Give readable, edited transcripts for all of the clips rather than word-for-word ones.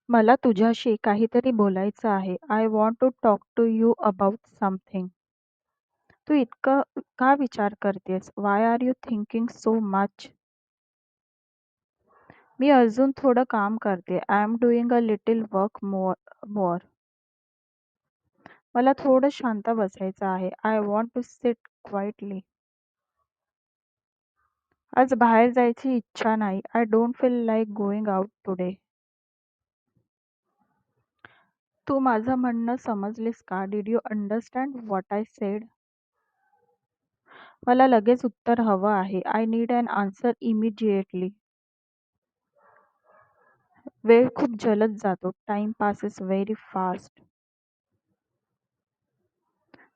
मला तुझ्याशी काहीतरी बोलायचं आहे. I want to talk to you about something. तू इतकं का विचार करतेस? Why are you thinking so much? मी अजून थोडं काम करते. I am doing a little work more. मला थोडं शांत बसायचं आहे. I want to sit quietly. आज बाहेर जायची इच्छा नाही. I don't feel like going out today. तू माझं म्हणणं समजलीस का? Did you understand what I said? मला लगेच उत्तर हवं आहे. I need an answer immediately. वेळ खूप जलद जातो. Time passes very fast.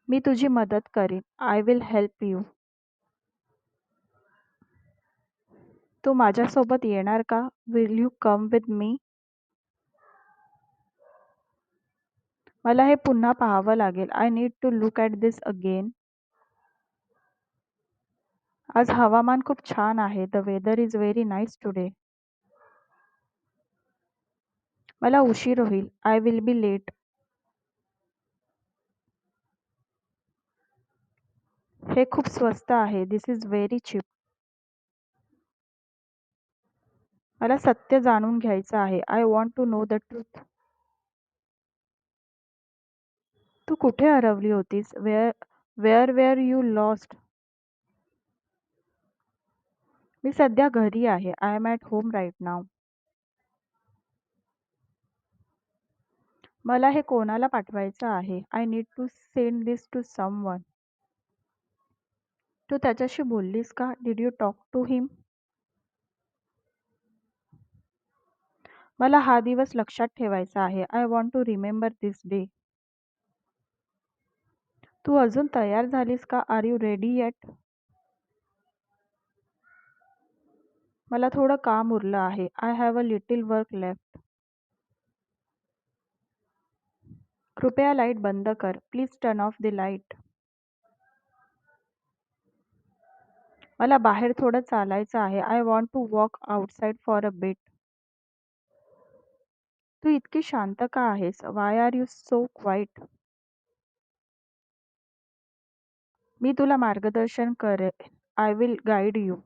मी तुझी मदत करीन. I will help you. तू माझ्यासोबत येणार का? Will you come with me? मला हे पुन्हा पाहावं लागेल. I need to look at this again. आज हवामान खूप छान आहे. The weather is very nice today. मला उशीर होईल. I will be late. हे खूप स्वस्त आहे. This is very chip. मला सत्य जाणून घ्यायचं आहे. I want to know the truth. तू कुठे हरवली होतीस? Where were you lost? मी सध्या घरी आहे. I am at home right now. मला हे कोणाला पाठवायचं आहे. I need to send this to someone. तू त्याच्याशी बोललीस का? Did you talk to him? मला हा दिवस लक्षात ठेवायचा आहे. I want to remember this day. तू अजून तयार झालीस का? Are you ready yet? मला थोडं काम उरलं आहे. I have a little work left. कृपया लाईट बंद कर. Please turn off the light. मला बाहेर थोडं चालायचं आहे. I want to walk outside for a bit. तू इतकी शांत का आहेस? Why are you so quiet? मी तुला मार्गदर्शन करेन. I will guide you.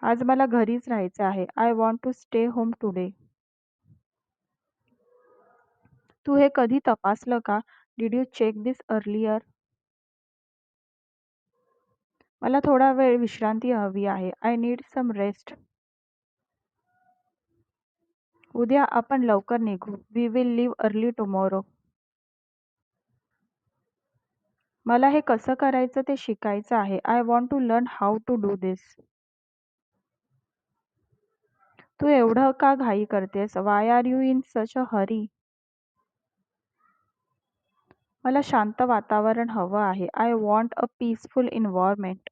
आज मला घरीच राहायचं आहे. I want to stay home today. तू हे कधी तपासलं का? Did you check this earlier? मला थोडा वेळ विश्रांती हवी आहे. I need some rest. उद्या आपण लवकर निघू. We will leave early tomorrow. मला हे कसं करायचं ते शिकायचं आहे. I want to learn how to do this. तू एवढं का घाई करतेस? Why are you in such a hurry? मला शांत वातावरण हवं आहे. I want a peaceful environment.